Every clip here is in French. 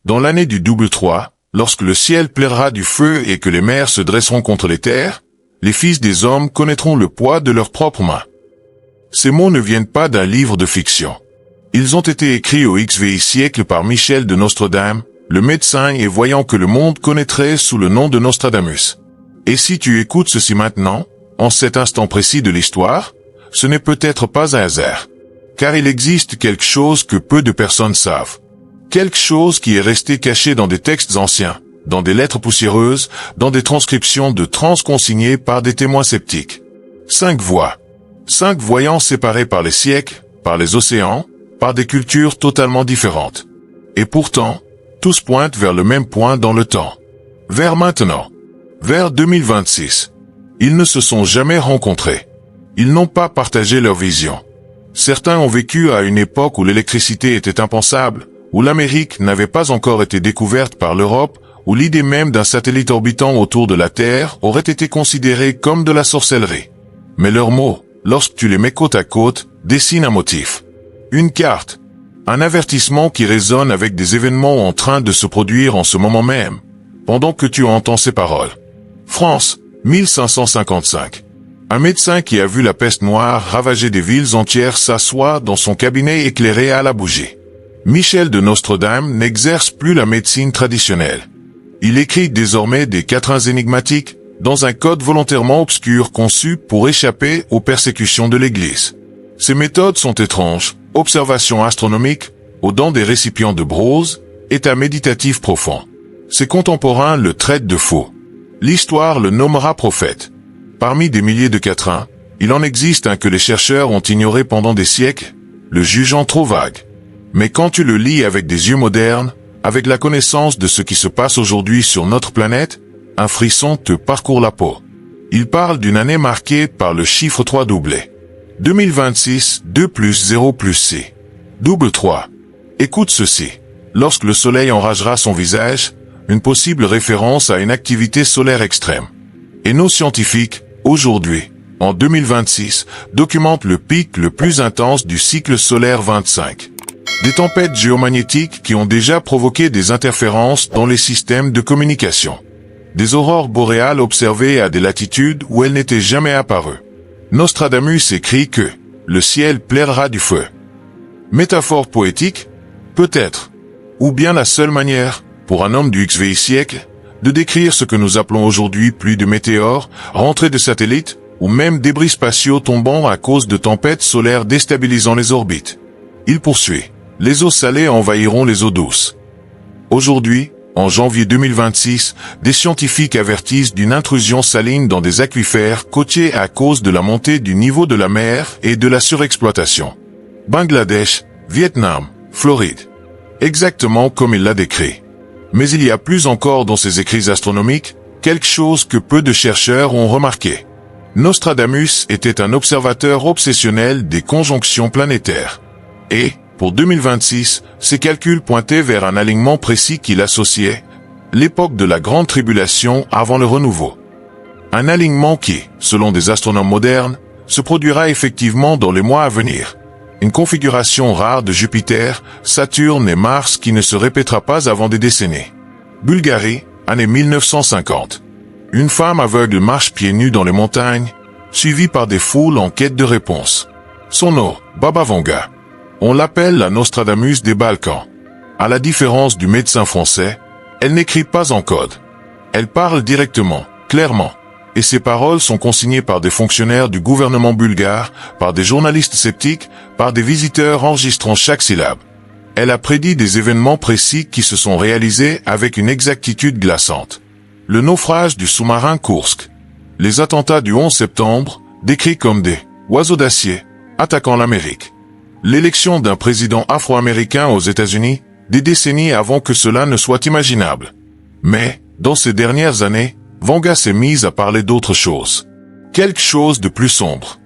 Dans l'année du double 3, lorsque le ciel plaira du feu et que les mers se dresseront contre les terres, les fils des hommes connaîtront le poids de leurs propres mains. Ces mots ne viennent pas d'un livre de fiction. Ils ont été écrits au XVI siècle par Michel de Nostredame, le médecin et voyant que le monde connaîtrait sous le nom de Nostradamus. Et si tu écoutes ceci maintenant, en cet instant précis de l'histoire, ce n'est peut-être pas un hasard. Car il existe quelque chose que peu de personnes savent. Quelque chose qui est resté caché dans des textes anciens, dans des lettres poussiéreuses, dans des transcriptions de trans consignées par des témoins sceptiques. 5 voix. 5 voyants séparés par les siècles, par les océans, par des cultures totalement différentes. Et pourtant, tous pointent vers le même point dans le temps. Vers maintenant. Vers 2026. Ils ne se sont jamais rencontrés. Ils n'ont pas partagé leur vision. Certains ont vécu à une époque où l'électricité était impensable, où l'Amérique n'avait pas encore été découverte par l'Europe, où l'idée même d'un satellite orbitant autour de la Terre aurait été considérée comme de la sorcellerie. Mais leurs mots, lorsque tu les mets côte à côte, dessinent un motif. Une carte. Un avertissement qui résonne avec des événements en train de se produire en ce moment même, pendant que tu entends ces paroles. France, 1555. Un médecin qui a vu la peste noire ravager des villes entières s'assoit dans son cabinet éclairé à la bougie. Michel de Nostredame n'exerce plus la médecine traditionnelle. Il écrit désormais des quatrains énigmatiques, dans un code volontairement obscur conçu pour échapper aux persécutions de l'Église. Ses méthodes sont étranges, observations astronomiques, aux dents des récipients de bronze, état méditatif profond. Ses contemporains le traitent de faux. L'histoire le nommera prophète. Parmi des milliers de quatrains, il en existe un que les chercheurs ont ignoré pendant des siècles, le jugeant trop vague. Mais quand tu le lis avec des yeux modernes, avec la connaissance de ce qui se passe aujourd'hui sur notre planète, un frisson te parcourt la peau. Il parle d'une année marquée par le chiffre 3 doublé. 2026, 2 plus 0 plus C. Double 3. Écoute ceci. Lorsque le soleil enragera son visage, une possible référence à une activité solaire extrême. Et nos scientifiques, aujourd'hui, en 2026, documentent le pic le plus intense du cycle solaire 25. Des tempêtes géomagnétiques qui ont déjà provoqué des interférences dans les systèmes de communication. Des aurores boréales observées à des latitudes où elles n'étaient jamais apparues. Nostradamus écrit que le ciel plaira du feu. Métaphore poétique? Peut-être. Ou bien la seule manière, pour un homme du XVI siècle, de décrire ce que nous appelons aujourd'hui pluie de météores, rentrées de satellites, ou même débris spatiaux tombant à cause de tempêtes solaires déstabilisant les orbites. Il poursuit. Les eaux salées envahiront les eaux douces. Aujourd'hui, en janvier 2026, des scientifiques avertissent d'une intrusion saline dans des aquifères côtiers à cause de la montée du niveau de la mer et de la surexploitation. Bangladesh, Vietnam, Floride. Exactement comme il l'a décrit. Mais il y a plus encore dans ces écrits astronomiques, quelque chose que peu de chercheurs ont remarqué. Nostradamus était un observateur obsessionnel des conjonctions planétaires. Et, pour 2026, ses calculs pointaient vers un alignement précis qu'il associait, l'époque de la grande tribulation avant le renouveau. Un alignement qui, selon des astronomes modernes, se produira effectivement dans les mois à venir. Une configuration rare de Jupiter, Saturne et Mars qui ne se répétera pas avant des décennies. Bulgarie, année 1950. Une femme aveugle marche pieds nus dans les montagnes, suivie par des foules en quête de réponses. Son nom, Baba Vanga. On l'appelle la Nostradamus des Balkans. À la différence du médecin français, elle n'écrit pas en code. Elle parle directement, clairement. Et ses paroles sont consignées par des fonctionnaires du gouvernement bulgare, par des journalistes sceptiques, par des visiteurs enregistrant chaque syllabe. Elle a prédit des événements précis qui se sont réalisés avec une exactitude glaçante. Le naufrage du sous-marin Kursk. Les attentats du 11 septembre, décrits comme des oiseaux d'acier, attaquant l'Amérique. L'élection d'un président afro-américain aux États-Unis, des décennies avant que cela ne soit imaginable. Mais, dans ces dernières années, Vanga s'est mise à parler d'autre chose. Quelque chose de plus sombre.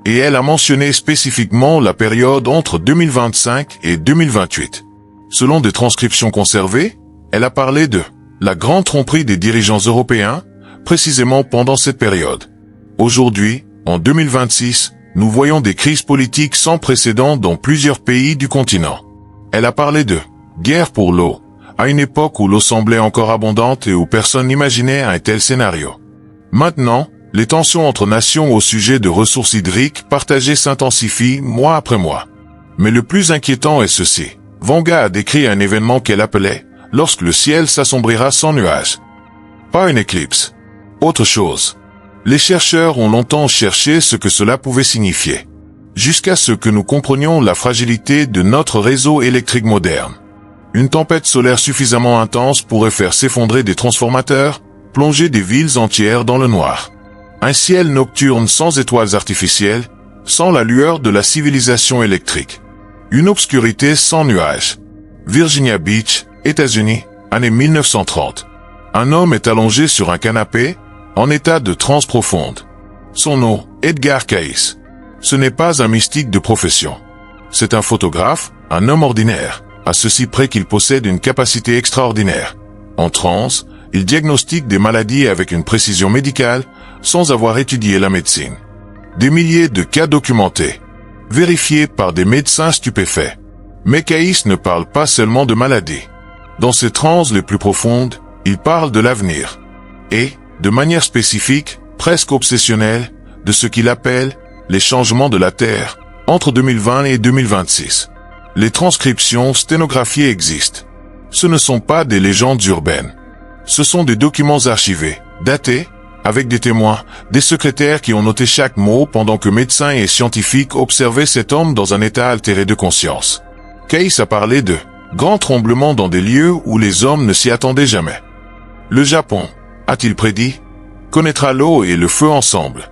Et elle a mentionné spécifiquement la période entre 2025 et 2028. Selon des transcriptions conservées, elle a parlé de la grande tromperie des dirigeants européens, précisément pendant cette période. Aujourd'hui, en 2026, nous voyons des crises politiques sans précédent dans plusieurs pays du continent. Elle a parlé de guerre pour l'eau, à une époque où l'eau semblait encore abondante et où personne n'imaginait un tel scénario. Maintenant, les tensions entre nations au sujet de ressources hydriques partagées s'intensifient mois après mois. Mais le plus inquiétant est ceci. Vanga a décrit un événement qu'elle appelait « lorsque le ciel s'assombrira sans nuages ». Pas une éclipse. Autre chose. Les chercheurs ont longtemps cherché ce que cela pouvait signifier. Jusqu'à ce que nous comprenions la fragilité de notre réseau électrique moderne. Une tempête solaire suffisamment intense pourrait faire s'effondrer des transformateurs, plonger des villes entières dans le noir. Un ciel nocturne sans étoiles artificielles, sans la lueur de la civilisation électrique. Une obscurité sans nuages. Virginia Beach, États-Unis, année 1930. Un homme est allongé sur un canapé, en état de transe profonde. Son nom, Edgar Cayce. Ce n'est pas un mystique de profession. C'est un photographe, un homme ordinaire, à ceci près qu'il possède une capacité extraordinaire. En transe, il diagnostique des maladies avec une précision médicale, sans avoir étudié la médecine. Des milliers de cas documentés, vérifiés par des médecins stupéfaits. Mais Cayce ne parle pas seulement de maladies. Dans ses transes les plus profondes, il parle de l'avenir. Et, de manière spécifique, presque obsessionnelle, de ce qu'il appelle les changements de la Terre, entre 2020 et 2026. Les transcriptions sténographiées existent. Ce ne sont pas des légendes urbaines. Ce sont des documents archivés, datés, avec des témoins, des secrétaires qui ont noté chaque mot pendant que médecins et scientifiques observaient cet homme dans un état altéré de conscience. Cayce a parlé de grands tremblements dans des lieux où les hommes ne s'y attendaient jamais. Le Japon, a-t-il prédit, connaîtra l'eau et le feu ensemble.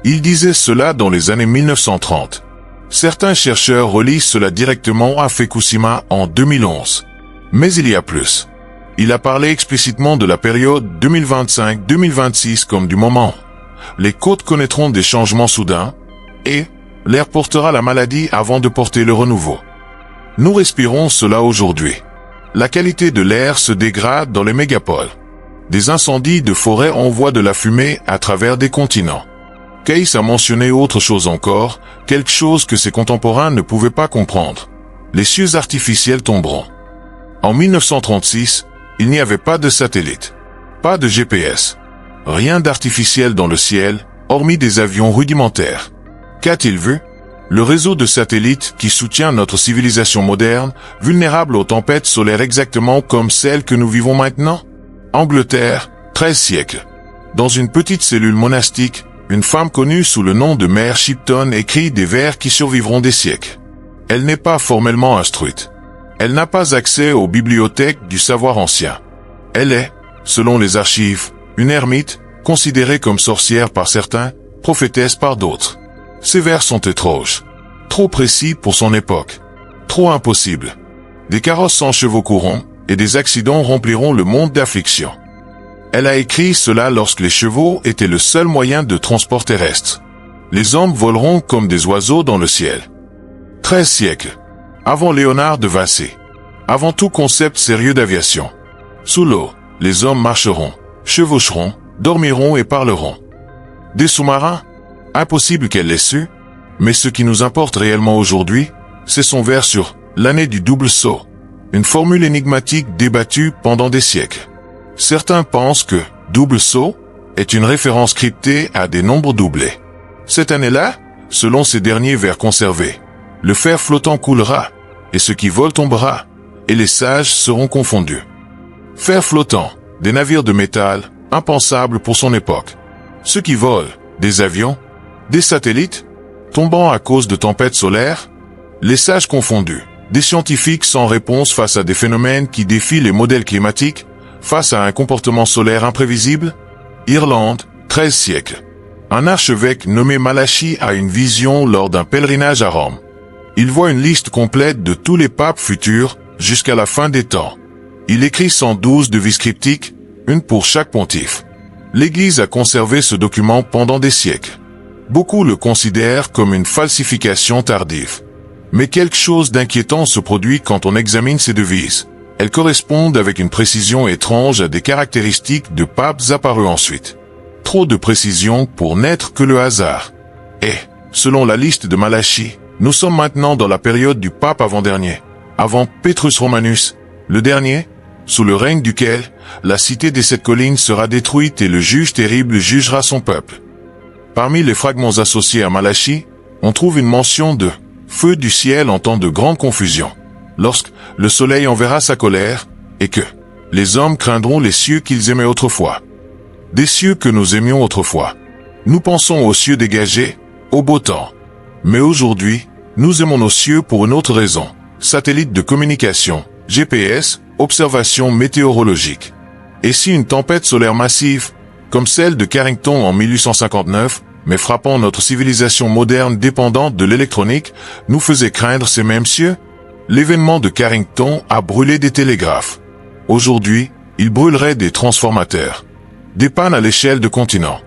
Il disait cela dans les années 1930. Certains chercheurs relient cela directement à Fukushima en 2011. Mais il y a plus. Il a parlé explicitement de la période 2025-2026 comme du moment. Les côtes connaîtront des changements soudains, et l'air portera la maladie avant de porter le renouveau. Nous respirons cela aujourd'hui. La qualité de l'air se dégrade dans les mégapoles. Des incendies de forêt envoient de la fumée à travers des continents. Cayce a mentionné autre chose encore, quelque chose que ses contemporains ne pouvaient pas comprendre. Les cieux artificiels tomberont. En 1936, il n'y avait pas de satellite, pas de GPS, rien d'artificiel dans le ciel, hormis des avions rudimentaires. Qu'a-t-il vu? Le réseau de satellites qui soutient notre civilisation moderne, vulnérable aux tempêtes solaires exactement comme celles que nous vivons maintenant? Angleterre, 13 siècles. Dans une petite cellule monastique, une femme connue sous le nom de Mère Shipton écrit des vers qui survivront des siècles. Elle n'est pas formellement instruite. Elle n'a pas accès aux bibliothèques du savoir ancien. Elle est, selon les archives, une ermite, considérée comme sorcière par certains, prophétesse par d'autres. Ces vers sont étranges, trop précis pour son époque, trop impossibles. Des carrosses sans chevaux courront, et des accidents rempliront le monde d'affliction. Elle a écrit cela lorsque les chevaux étaient le seul moyen de transport terrestre. Les hommes voleront comme des oiseaux dans le ciel. 13 siècles. Avant Léonard de Vinci. Avant tout concept sérieux d'aviation. Sous l'eau, les hommes marcheront, chevaucheront, dormiront et parleront. Des sous-marins? Impossible qu'elle l'ait su. Mais ce qui nous importe réellement aujourd'hui, c'est son vers sur l'année du double saut. Une formule énigmatique débattue pendant des siècles. Certains pensent que double saut est une référence cryptée à des nombres doublés. Cette année-là, selon ces derniers vers conservés, le fer flottant coulera, et ce qui vole tombera, et les sages seront confondus. Fer flottant, des navires de métal, impensables pour son époque. Ceux qui volent, des avions, des satellites, tombant à cause de tempêtes solaires, les sages confondus, des scientifiques sans réponse face à des phénomènes qui défient les modèles climatiques, face à un comportement solaire imprévisible. Irlande, 13 siècles. Un archevêque nommé Malachi a une vision lors d'un pèlerinage à Rome. Il voit une liste complète de tous les papes futurs, jusqu'à la fin des temps. Il écrit 112 devises cryptiques, une pour chaque pontife. L'Église a conservé ce document pendant des siècles. Beaucoup le considèrent comme une falsification tardive. Mais quelque chose d'inquiétant se produit quand on examine ces devises. Elles correspondent avec une précision étrange à des caractéristiques de papes apparus ensuite. Trop de précision pour n'être que le hasard. Et, selon la liste de Malachi, nous sommes maintenant dans la période du pape avant-dernier, avant Petrus Romanus, le dernier, sous le règne duquel la cité des 7 collines sera détruite et le juge terrible jugera son peuple. Parmi les fragments associés à Malachie, on trouve une mention de feu du ciel en temps de grande confusion, lorsque le soleil enverra sa colère, et que les hommes craindront les cieux qu'ils aimaient autrefois. Des cieux que nous aimions autrefois. Nous pensons aux cieux dégagés, au beau temps. Mais aujourd'hui, nous aimons nos cieux pour une autre raison. Satellites de communication, GPS, observations météorologiques. Et si une tempête solaire massive, comme celle de Carrington en 1859, mais frappant notre civilisation moderne dépendante de l'électronique, nous faisait craindre ces mêmes cieux? L'événement de Carrington a brûlé des télégraphes. Aujourd'hui, il brûlerait des transformateurs. Des pannes à l'échelle de continents.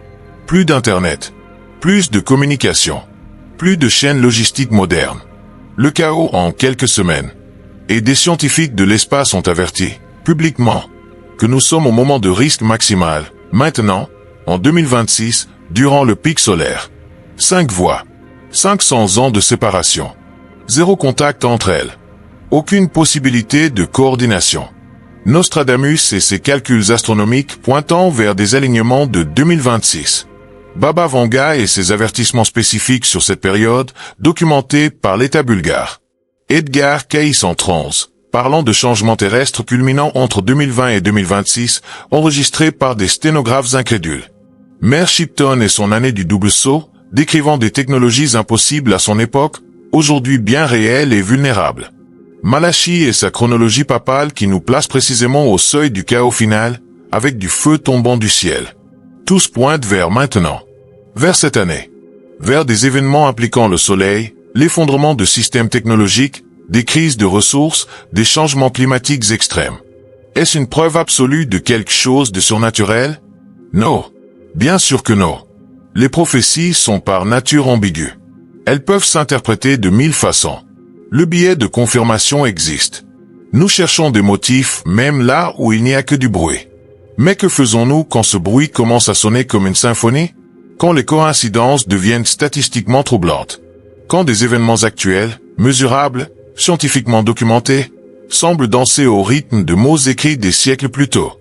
Plus d'Internet. Plus de communication. Plus de chaînes logistiques modernes. Le chaos en quelques semaines. Et des scientifiques de l'espace ont averti, publiquement, que nous sommes au moment de risque maximal, maintenant, en 2026, durant le pic solaire. 5 voies. 500 ans de séparation. 0 contact entre elles. Aucune possibilité de coordination. Nostradamus et ses calculs astronomiques pointant vers des alignements de 2026. Baba Vanga et ses avertissements spécifiques sur cette période, documentés par l'État bulgare. Edgar Cayce en transe, parlant de changements terrestres culminant entre 2020 et 2026, enregistrés par des sténographes incrédules. Mère Shipton et son année du double saut, décrivant des technologies impossibles à son époque, aujourd'hui bien réelles et vulnérables. Malachie et sa chronologie papale qui nous place précisément au seuil du chaos final, avec du feu tombant du ciel. Tous pointent vers maintenant. Vers cette année. Vers des événements impliquant le soleil, l'effondrement de systèmes technologiques, des crises de ressources, des changements climatiques extrêmes. Est-ce une preuve absolue de quelque chose de surnaturel? Non. Bien sûr que non. Les prophéties sont par nature ambiguës. Elles peuvent s'interpréter de 1000 façons. Le biais de confirmation existe. Nous cherchons des motifs même là où il n'y a que du bruit. Mais que faisons-nous quand ce bruit commence à sonner comme une symphonie? Quand les coïncidences deviennent statistiquement troublantes? Quand des événements actuels, mesurables, scientifiquement documentés, semblent danser au rythme de mots écrits des siècles plus tôt?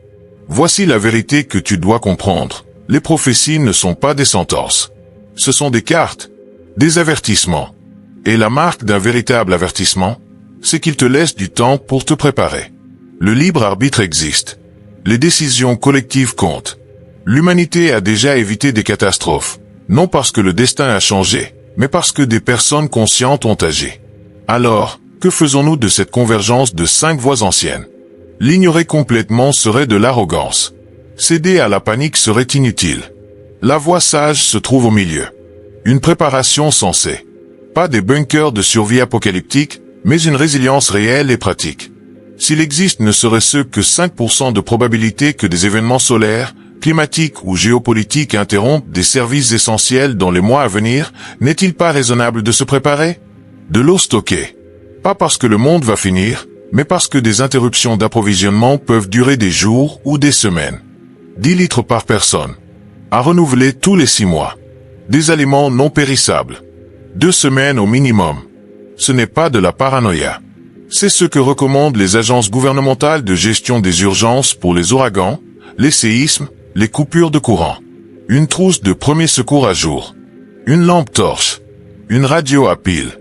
Voici la vérité que tu dois comprendre. Les prophéties ne sont pas des sentences. Ce sont des cartes, des avertissements. Et la marque d'un véritable avertissement, c'est qu'il te laisse du temps pour te préparer. Le libre arbitre existe. Les décisions collectives comptent. L'humanité a déjà évité des catastrophes, non parce que le destin a changé, mais parce que des personnes conscientes ont agi. Alors, que faisons-nous de cette convergence de 5 voies anciennes? L'ignorer complètement serait de l'arrogance. Céder à la panique serait inutile. La voie sage se trouve au milieu. Une préparation sensée. Pas des bunkers de survie apocalyptique, mais une résilience réelle et pratique. S'il existe ne serait-ce que 5% de probabilité que des événements solaires, climatiques ou géopolitiques interrompent des services essentiels dans les mois à venir, n'est-il pas raisonnable de se préparer? De l'eau stockée. Pas parce que le monde va finir, mais parce que des interruptions d'approvisionnement peuvent durer des jours ou des semaines. 10 litres par personne. À renouveler tous les 6 mois. Des aliments non périssables. 2 semaines au minimum. Ce n'est pas de la paranoïa. C'est ce que recommandent les agences gouvernementales de gestion des urgences pour les ouragans, les séismes, les coupures de courant. Une trousse de premier secours à jour. Une lampe torche. Une radio à pile.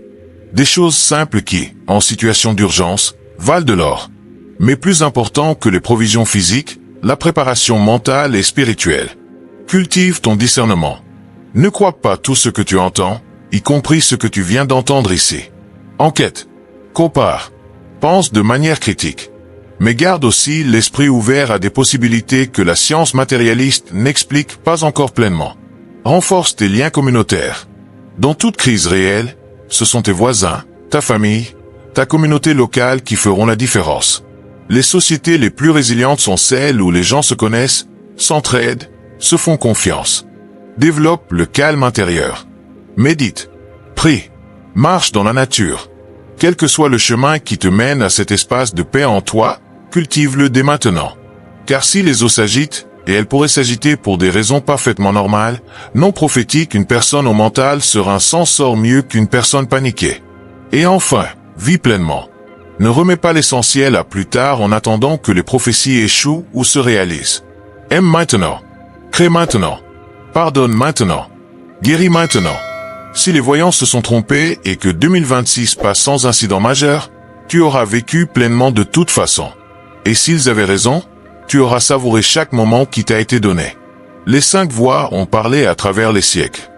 Des choses simples qui, en situation d'urgence, valent de l'or. Mais plus important que les provisions physiques, la préparation mentale et spirituelle. Cultive ton discernement. Ne crois pas tout ce que tu entends, y compris ce que tu viens d'entendre ici. Enquête. Compare. Pense de manière critique. Mais garde aussi l'esprit ouvert à des possibilités que la science matérialiste n'explique pas encore pleinement. Renforce tes liens communautaires. Dans toute crise réelle, ce sont tes voisins, ta famille, ta communauté locale qui feront la différence. Les sociétés les plus résilientes sont celles où les gens se connaissent, s'entraident, se font confiance. Développe le calme intérieur. Médite. Prie. Marche dans la nature. Quel que soit le chemin qui te mène à cet espace de paix en toi, cultive-le dès maintenant. Car si les eaux s'agitent, et elles pourraient s'agiter pour des raisons parfaitement normales, non prophétiques, une personne au mental serein s'en sort mieux qu'une personne paniquée. Et enfin, vis pleinement. Ne remets pas l'essentiel à plus tard en attendant que les prophéties échouent ou se réalisent. Aime maintenant. Crée maintenant. Pardonne maintenant. Guéris maintenant. Si les voyants se sont trompés et que 2026 passe sans incident majeur, tu auras vécu pleinement de toute façon. Et s'ils avaient raison, tu auras savouré chaque moment qui t'a été donné. Les 5 voix ont parlé à travers les siècles.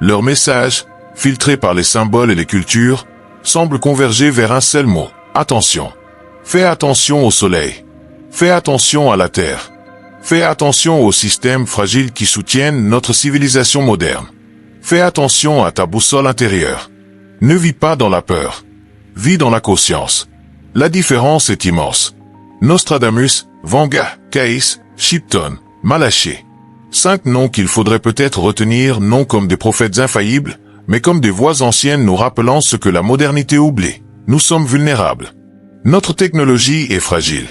Leur message, filtré par les symboles et les cultures, semble converger vers un seul mot. Attention. Fais attention au soleil. Fais attention à la terre. Fais attention aux systèmes fragiles qui soutiennent notre civilisation moderne. Fais attention à ta boussole intérieure. Ne vis pas dans la peur. Vis dans la conscience. La différence est immense. Nostradamus, Vanga, Caïs, Shipton, Malaché. 5 noms qu'il faudrait peut-être retenir non comme des prophètes infaillibles, mais comme des voix anciennes nous rappelant ce que la modernité oublie. Nous sommes vulnérables. Notre technologie est fragile.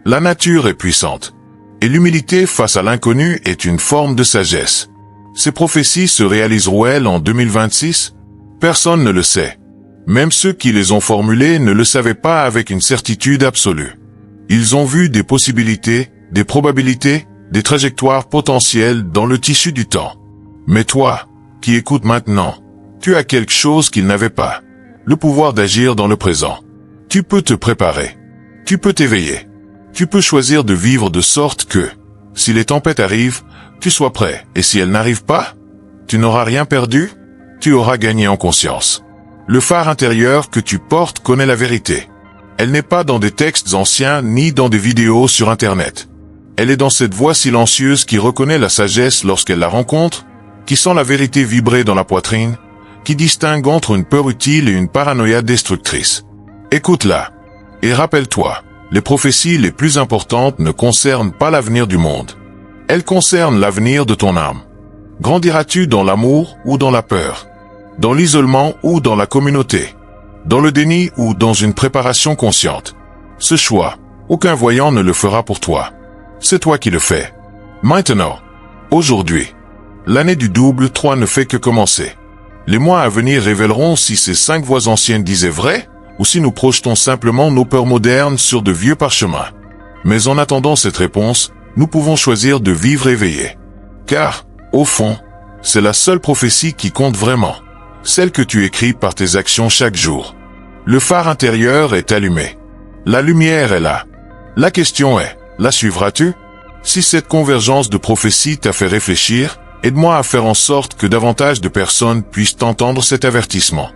La nature est puissante. Et l'humilité face à l'inconnu est une forme de sagesse. Ces prophéties se réaliseront-elles en 2026? Personne ne le sait. Même ceux qui les ont formulées ne le savaient pas avec une certitude absolue. Ils ont vu des possibilités, des probabilités, des trajectoires potentielles dans le tissu du temps. Mais toi, qui écoutes maintenant, tu as quelque chose qu'ils n'avaient pas. Le pouvoir d'agir dans le présent. Tu peux te préparer. Tu peux t'éveiller. Tu peux choisir de vivre de sorte que, si les tempêtes arrivent, tu sois prêt. Et si elles n'arrivent pas, tu n'auras rien perdu, tu auras gagné en conscience. Le phare intérieur que tu portes connaît la vérité. Elle n'est pas dans des textes anciens ni dans des vidéos sur Internet. Elle est dans cette voix silencieuse qui reconnaît la sagesse lorsqu'elle la rencontre, qui sent la vérité vibrer dans la poitrine, qui distingue entre une peur utile et une paranoïa destructrice. Écoute-la. Et rappelle-toi, les prophéties les plus importantes ne concernent pas l'avenir du monde. Elles concernent l'avenir de ton âme. Grandiras-tu dans l'amour ou dans la peur? Dans l'isolement ou dans la communauté? Dans le déni ou dans une préparation consciente? Ce choix, aucun voyant ne le fera pour toi. C'est toi qui le fais. Maintenant. Aujourd'hui. L'année du double 3 ne fait que commencer. Les mois à venir révéleront si ces 5 voix anciennes disaient vrai, ou si nous projetons simplement nos peurs modernes sur de vieux parchemins. Mais en attendant cette réponse, nous pouvons choisir de vivre éveillés. Car, au fond, c'est la seule prophétie qui compte vraiment. Celle que tu écris par tes actions chaque jour. Le phare intérieur est allumé. La lumière est là. La question est, la suivras-tu? Si cette convergence de prophéties t'a fait réfléchir, aide-moi à faire en sorte que davantage de personnes puissent entendre cet avertissement.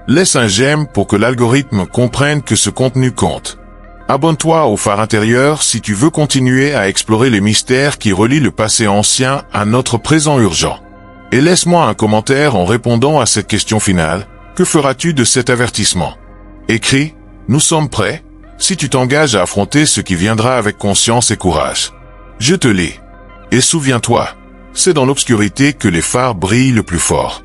Laisse un j'aime pour que l'algorithme comprenne que ce contenu compte. Abonne-toi au phare intérieur si tu veux continuer à explorer les mystères qui relient le passé ancien à notre présent urgent. Et laisse-moi un commentaire en répondant à cette question finale. Que feras-tu de cet avertissement? Écris, nous sommes prêts, si tu t'engages à affronter ce qui viendra avec conscience et courage. Je te lis. Et souviens-toi, c'est dans l'obscurité que les phares brillent le plus fort.